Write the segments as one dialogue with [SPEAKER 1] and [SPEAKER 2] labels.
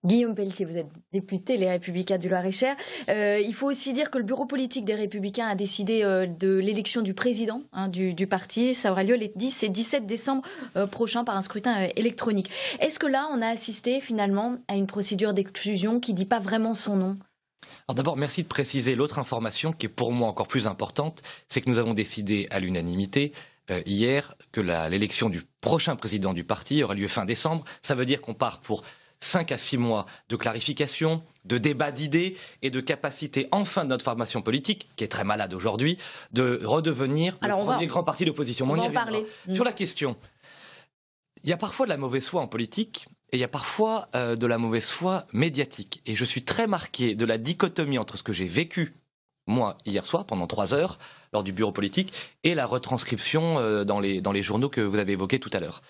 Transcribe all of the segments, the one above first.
[SPEAKER 1] Guillaume Pelletier, vous êtes député Les Républicains du Loir-et-Cher. Il faut aussi dire que le bureau politique des Républicains a décidé de l'élection du président du parti. Ça aura lieu les 10 et 17 décembre prochains par un scrutin électronique. Est-ce que là, on a assisté finalement à une procédure d'exclusion qui ne dit pas vraiment son nom?
[SPEAKER 2] Alors d'abord, merci de préciser l'autre information qui est pour moi encore plus importante, c'est que nous avons décidé à l'unanimité hier que l'élection du prochain président du parti aura lieu fin décembre. Ça veut dire qu'on part pour 5 à 6 mois de clarification, de débat d'idées et de capacité enfin de notre formation politique, qui est très malade aujourd'hui, de redevenir le premier grand parti d'opposition.
[SPEAKER 1] On va en parler.
[SPEAKER 2] Sur la question, il y a parfois de la mauvaise foi en politique. Et il y a parfois de la mauvaise foi médiatique. Et je suis très marqué de la dichotomie entre ce que j'ai vécu, moi, hier soir, pendant 3 heures, lors du bureau politique, et la retranscription dans les journaux que vous avez évoqués tout à l'heure.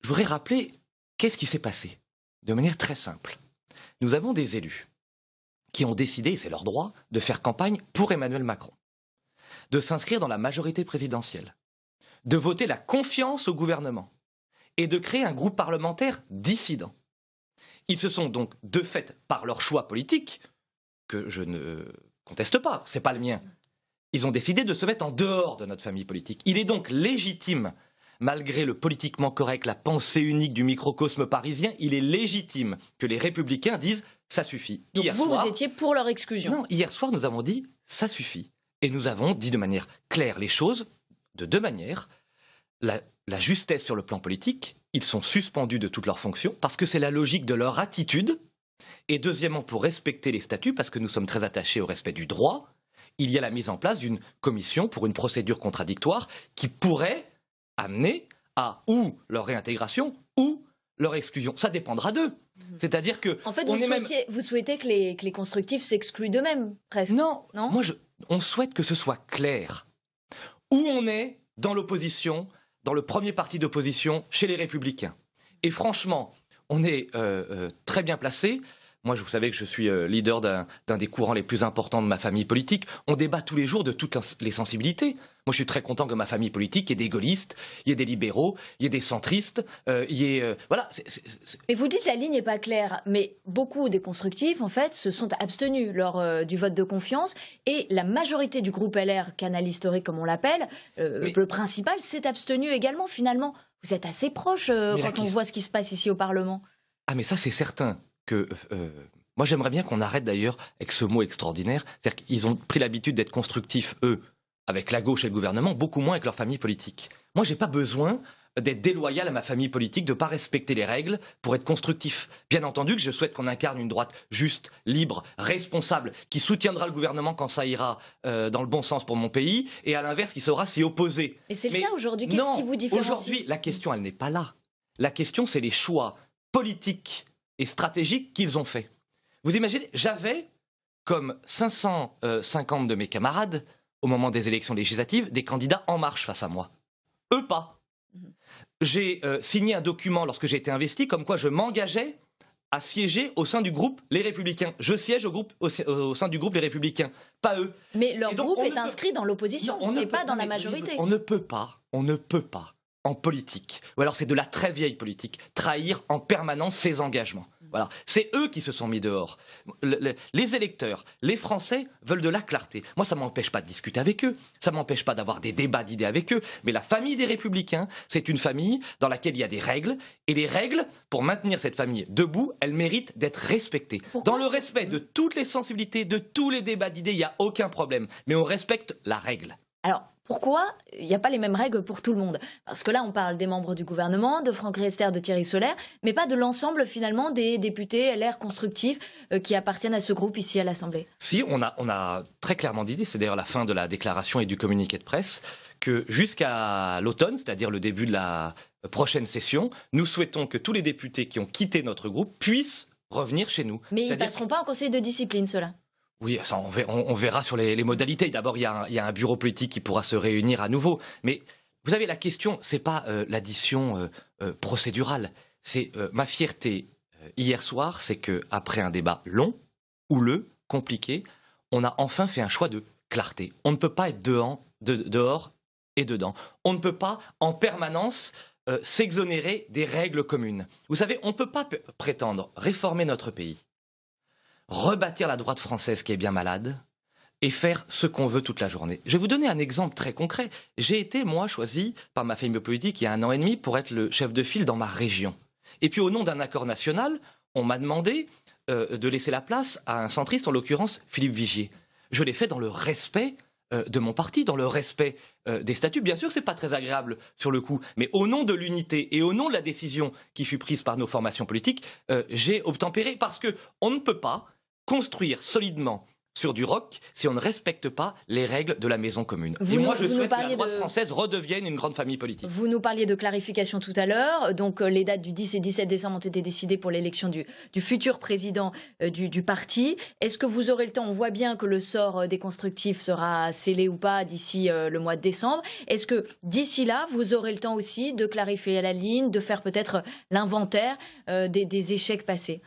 [SPEAKER 2] Je voudrais rappeler qu'est-ce qui s'est passé, de manière très simple. Nous avons des élus qui ont décidé, et c'est leur droit, de faire campagne pour Emmanuel Macron, de s'inscrire dans la majorité présidentielle, de voter la confiance au gouvernement, et de créer un groupe parlementaire dissident. Ils se sont donc, de fait, par leur choix politique, que je ne conteste pas, c'est pas le mien, ils ont décidé de se mettre en dehors de notre famille politique. Il est donc légitime, malgré le politiquement correct, la pensée unique du microcosme parisien, il est légitime que les Républicains disent « ça suffit ».
[SPEAKER 1] Donc vous étiez pour leur exclusion?
[SPEAKER 2] Non, hier soir, nous avons dit « ça suffit ». Et nous avons dit de manière claire les choses, de deux manières. La justesse sur le plan politique, ils sont suspendus de toutes leurs fonctions parce que c'est la logique de leur attitude. Et deuxièmement, pour respecter les statuts, parce que nous sommes très attachés au respect du droit, il y a la mise en place d'une commission pour une procédure contradictoire qui pourrait amener à ou leur réintégration ou leur exclusion. Ça dépendra d'eux. C'est-à-dire que...
[SPEAKER 1] En fait, vous souhaitez que les constructifs s'excluent d'eux-mêmes, presque?
[SPEAKER 2] Non, moi on souhaite que ce soit clair. Où on est dans l'opposition, dans le premier parti d'opposition chez les Républicains. Et franchement, on est très bien placé. Moi, vous savez que je suis leader d'un des courants les plus importants de ma famille politique. On débat tous les jours de toutes les sensibilités. Moi, je suis très content que ma famille politique, il y ait des gaullistes, il y ait des libéraux, il y ait des centristes, il y ait... voilà.
[SPEAKER 1] Mais vous dites que la ligne n'est pas claire, mais beaucoup des constructifs, en fait, se sont abstenus lors du vote de confiance. Et la majorité du groupe LR, canal historique comme on l'appelle, le principal, s'est abstenu également, finalement. Vous êtes assez proche quand on voit ce qui se passe ici au Parlement.
[SPEAKER 2] Ah, mais ça, c'est certain. Moi, j'aimerais bien qu'on arrête d'ailleurs avec ce mot extraordinaire. C'est-à-dire qu'ils ont pris l'habitude d'être constructifs, eux, avec la gauche et le gouvernement, beaucoup moins avec leur famille politique. Moi, j'ai pas besoin d'être déloyal à ma famille politique, de ne pas respecter les règles pour être constructif. Bien entendu que je souhaite qu'on incarne une droite juste, libre, responsable, qui soutiendra le gouvernement quand ça ira dans le bon sens pour mon pays, et à l'inverse, qui saura s'y opposer.
[SPEAKER 1] Mais c'est le cas aujourd'hui. Qu'est-ce qui vous différencie?
[SPEAKER 2] Aujourd'hui, la question, elle n'est pas là. La question, c'est les choix politiques et stratégiques qu'ils ont faits. Vous imaginez, j'avais, comme 550 de mes camarades, au moment des élections législatives, des candidats En Marche face à moi. Eux pas. J'ai signé un document lorsque j'ai été investi, comme quoi je m'engageais à siéger au sein du groupe Les Républicains. Je siège au sein du groupe Les Républicains, pas eux.
[SPEAKER 1] Mais leur groupe est inscrit dans l'opposition et pas dans la majorité.
[SPEAKER 2] On ne peut pas, en politique, ou alors c'est de la très vieille politique, trahir en permanence ses engagements. Voilà. C'est eux qui se sont mis dehors. Les électeurs, les Français veulent de la clarté. Moi, ça ne m'empêche pas de discuter avec eux, ça ne m'empêche pas d'avoir des débats d'idées avec eux, mais la famille des Républicains, c'est une famille dans laquelle il y a des règles, et les règles, pour maintenir cette famille debout, elles méritent d'être respectées. Dans le respect de toutes les sensibilités, de tous les débats d'idées, il n'y a aucun problème, mais on respecte la règle.
[SPEAKER 1] Alors, pourquoi il n'y a pas les mêmes règles pour tout le monde? Parce que là, on parle des membres du gouvernement, de Franck Riester, de Thierry Solère, mais pas de l'ensemble, finalement, des députés LR constructifs qui appartiennent à ce groupe ici à l'Assemblée.
[SPEAKER 2] Si, on a très clairement dit, c'est d'ailleurs la fin de la déclaration et du communiqué de presse, que jusqu'à l'automne, c'est-à-dire le début de la prochaine session, nous souhaitons que tous les députés qui ont quitté notre groupe puissent revenir chez nous.
[SPEAKER 1] Mais ils ne passeront pas en conseil de discipline, ceux-là?
[SPEAKER 2] Oui, ça, on verra sur les modalités. D'abord, il y a un bureau politique qui pourra se réunir à nouveau. Mais vous savez, la question, c'est pas l'addition procédurale. C'est ma fierté hier soir, c'est qu'après un débat long, houleux, compliqué, on a enfin fait un choix de clarté. On ne peut pas être dehors et dedans. On ne peut pas en permanence s'exonérer des règles communes. Vous savez, on ne peut pas prétendre réformer notre pays, rebâtir la droite française qui est bien malade, et faire ce qu'on veut toute la journée. Je vais vous donner un exemple très concret. J'ai été, moi, choisi par ma famille politique il y a 1 an et demi pour être le chef de file dans ma région. Et puis, au nom d'un accord national, on m'a demandé de laisser la place à un centriste, en l'occurrence Philippe Vigier. Je l'ai fait dans le respect de mon parti, dans le respect des statuts. Bien sûr, ce n'est pas très agréable sur le coup, mais au nom de l'unité et au nom de la décision qui fut prise par nos formations politiques, j'ai obtempéré parce qu'on ne peut pas construire solidement sur du roc si on ne respecte pas les règles de la maison commune. Et moi, je souhaite que la droite française redevienne une grande famille politique.
[SPEAKER 1] Vous nous parliez de clarification tout à l'heure. Donc, les dates du 10 et 17 décembre ont été décidées pour l'élection du futur président du parti. Est-ce que vous aurez le temps? On voit bien que le sort des constructifs sera scellé ou pas d'ici le mois de décembre. Est-ce que d'ici là, vous aurez le temps aussi de clarifier la ligne, de faire peut-être l'inventaire des échecs passés?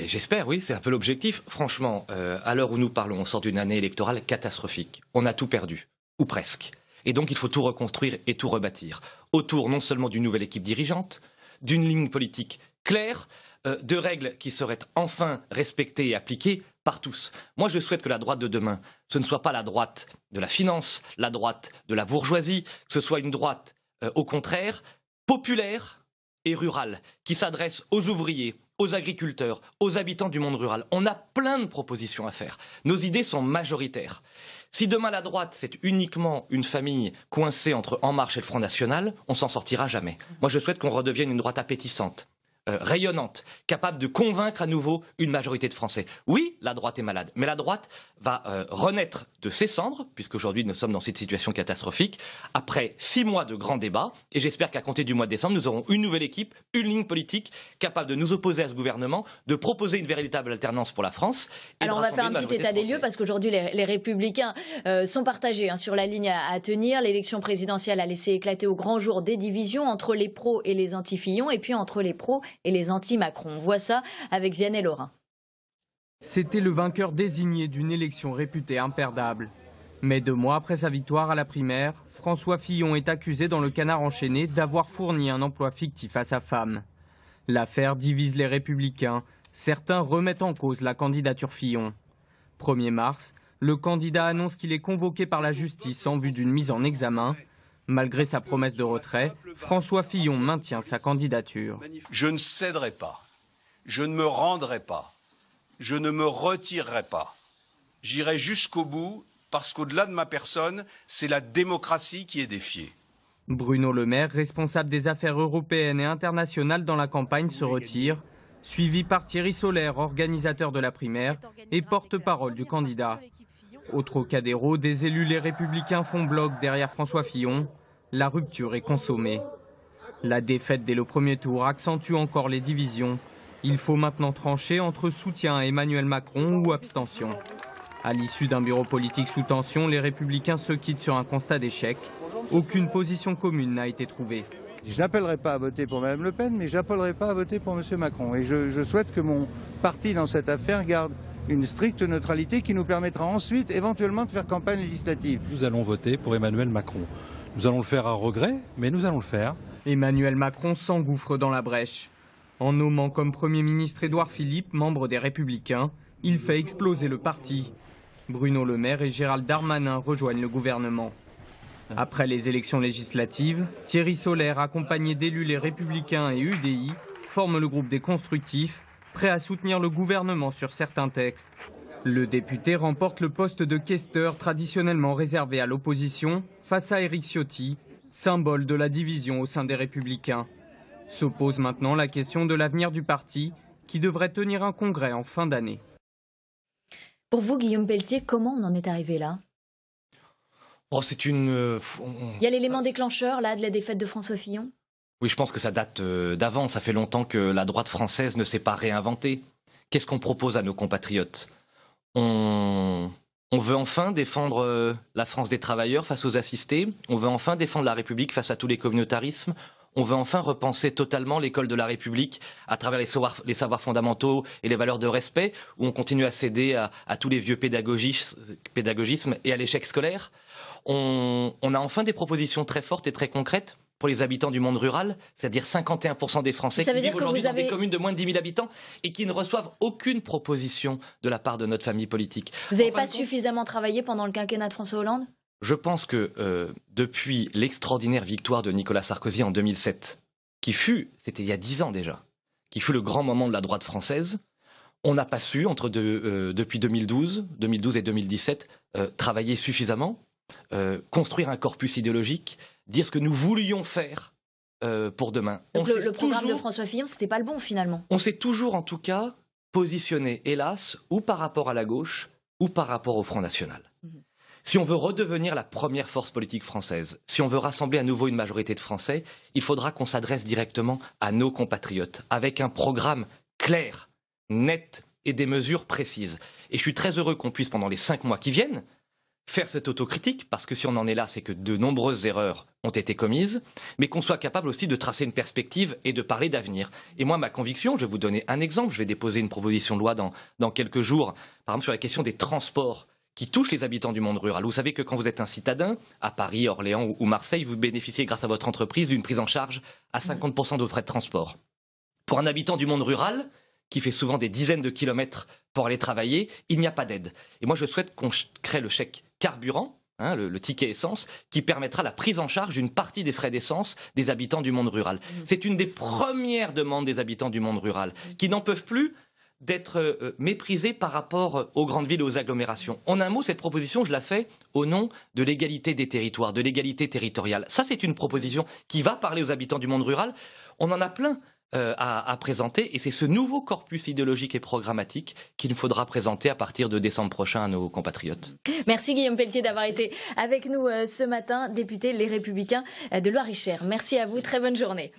[SPEAKER 2] J'espère, oui, c'est un peu l'objectif. Franchement, à l'heure où nous parlons, on sort d'une année électorale catastrophique. On a tout perdu, ou presque. Et donc il faut tout reconstruire et tout rebâtir. Autour non seulement d'une nouvelle équipe dirigeante, d'une ligne politique claire, de règles qui seraient enfin respectées et appliquées par tous. Moi, je souhaite que la droite de demain, ce ne soit pas la droite de la finance, la droite de la bourgeoisie, que ce soit une droite, au contraire, populaire et rurale, qui s'adresse aux ouvriers, aux agriculteurs, aux habitants du monde rural. On a plein de propositions à faire. Nos idées sont majoritaires. Si demain la droite, c'est uniquement une famille coincée entre En Marche et le Front National, on s'en sortira jamais. Moi, je souhaite qu'on redevienne une droite appétissante, rayonnante, capable de convaincre à nouveau une majorité de Français. Oui, la droite est malade, mais la droite va renaître de ses cendres, puisqu'aujourd'hui nous sommes dans cette situation catastrophique, après 6 mois de grands débats, et j'espère qu'à compter du mois de décembre, nous aurons une nouvelle équipe, une ligne politique, capable de nous opposer à ce gouvernement, de proposer une véritable alternance pour la France.
[SPEAKER 1] Alors on va faire un petit état des lieux, parce qu'aujourd'hui les Républicains sont partagés sur la ligne à tenir. L'élection présidentielle a laissé éclater au grand jour des divisions entre les pros et les anti-Fillon, et puis entre les pros et les anti-Macron. On voit ça avec Vianney Laurin.
[SPEAKER 3] C'était le vainqueur désigné d'une élection réputée imperdable. Mais 2 mois après sa victoire à la primaire, François Fillon est accusé dans le Canard enchaîné d'avoir fourni un emploi fictif à sa femme. L'affaire divise les Républicains. Certains remettent en cause la candidature Fillon. 1er mars, le candidat annonce qu'il est convoqué par la justice en vue d'une mise en examen. Malgré sa promesse de retrait, François Fillon maintient sa candidature.
[SPEAKER 4] Je ne céderai pas, je ne me rendrai pas, je ne me retirerai pas. J'irai jusqu'au bout parce qu'au-delà de ma personne, c'est la démocratie qui est défiée.
[SPEAKER 3] Bruno Le Maire, responsable des affaires européennes et internationales dans la campagne, se retire, suivi par Thierry Solaire, organisateur de la primaire et porte-parole du candidat. Au Trocadéro, des élus les Républicains font bloc derrière François Fillon. La rupture est consommée. La défaite dès le premier tour accentue encore les divisions. Il faut maintenant trancher entre soutien à Emmanuel Macron ou abstention. À l'issue d'un bureau politique sous tension, les Républicains se quittent sur un constat d'échec. Aucune position commune n'a été trouvée.
[SPEAKER 5] Je n'appellerai pas à voter pour Mme Le Pen, mais je n'appellerai pas à voter pour M. Macron. Et je souhaite que mon parti dans cette affaire garde une stricte neutralité qui nous permettra ensuite éventuellement de faire campagne législative.
[SPEAKER 6] Nous allons voter pour Emmanuel Macron. Nous allons le faire à regret, mais nous allons le faire.
[SPEAKER 3] Emmanuel Macron s'engouffre dans la brèche. En nommant comme Premier ministre Édouard Philippe, membre des Républicains, il fait exploser le parti. Bruno Le Maire et Gérald Darmanin rejoignent le gouvernement. Après les élections législatives, Thierry Solaire, accompagné d'élus les Républicains et UDI, forme le groupe des Constructifs, prêt à soutenir le gouvernement sur certains textes. Le député remporte le poste de questeur traditionnellement réservé à l'opposition face à Éric Ciotti, symbole de la division au sein des Républicains. Se pose maintenant la question de l'avenir du parti qui devrait tenir un congrès en fin d'année.
[SPEAKER 1] Pour vous, Guillaume Pelletier, comment on en est arrivé là?
[SPEAKER 2] Il
[SPEAKER 1] y a l'élément déclencheur là de la défaite de François Fillon?
[SPEAKER 2] Oui, je pense que ça date d'avant. Ça fait longtemps que la droite française ne s'est pas réinventée. Qu'est-ce qu'on propose à nos compatriotes? On veut enfin défendre la France des travailleurs face aux assistés. On veut enfin défendre la République face à tous les communautarismes. On veut enfin repenser totalement l'école de la République à travers les savoirs fondamentaux et les valeurs de respect, où on continue à céder à tous les vieux pédagogismes et à l'échec scolaire. On a enfin des propositions très fortes et très concrètes pour les habitants du monde rural, c'est-à-dire 51% des Français qui vivent aujourd'hui dans des communes de moins de 10 000 habitants et qui ne reçoivent aucune proposition de la part de notre famille politique.
[SPEAKER 1] Vous n'avez pas suffisamment travaillé pendant le quinquennat de François Hollande ?
[SPEAKER 2] Je pense que depuis l'extraordinaire victoire de Nicolas Sarkozy en 2007, c'était il y a 10 ans déjà, qui fut le grand moment de la droite française, on n'a pas su, depuis 2012 et 2017, travailler suffisamment, construire un corpus idéologique, dire ce que nous voulions faire pour demain.
[SPEAKER 1] Donc le programme de François Fillon, c'était pas le bon finalement.
[SPEAKER 2] On s'est toujours en tout cas positionné, hélas, ou par rapport à la gauche, ou par rapport au Front National. Si on veut redevenir la première force politique française, si on veut rassembler à nouveau une majorité de Français, il faudra qu'on s'adresse directement à nos compatriotes, avec un programme clair, net et des mesures précises. Et je suis très heureux qu'on puisse, pendant les 5 mois qui viennent, faire cette autocritique, parce que si on en est là, c'est que de nombreuses erreurs ont été commises, mais qu'on soit capable aussi de tracer une perspective et de parler d'avenir. Et moi, ma conviction, je vais vous donner un exemple, je vais déposer une proposition de loi dans quelques jours, par exemple sur la question des transports qui touche les habitants du monde rural. Vous savez que quand vous êtes un citadin, à Paris, Orléans ou Marseille, vous bénéficiez grâce à votre entreprise d'une prise en charge à 50% de vos frais de transport. Pour un habitant du monde rural, qui fait souvent des dizaines de kilomètres pour aller travailler, il n'y a pas d'aide. Et moi, je souhaite qu'on crée le chèque carburant, le ticket essence, qui permettra la prise en charge d'une partie des frais d'essence des habitants du monde rural. C'est une des premières demandes des habitants du monde rural, qui n'en peuvent plus d'être méprisés par rapport aux grandes villes et aux agglomérations. En un mot, cette proposition, je la fais au nom de l'égalité des territoires, de l'égalité territoriale. Ça, c'est une proposition qui va parler aux habitants du monde rural. On en a plein à présenter et c'est ce nouveau corpus idéologique et programmatique qu'il faudra présenter à partir de décembre prochain à nos compatriotes.
[SPEAKER 1] Merci Guillaume Pelletier d'avoir été avec nous ce matin, député Les Républicains de Loir-et-Cher. Merci à vous, très bonne journée.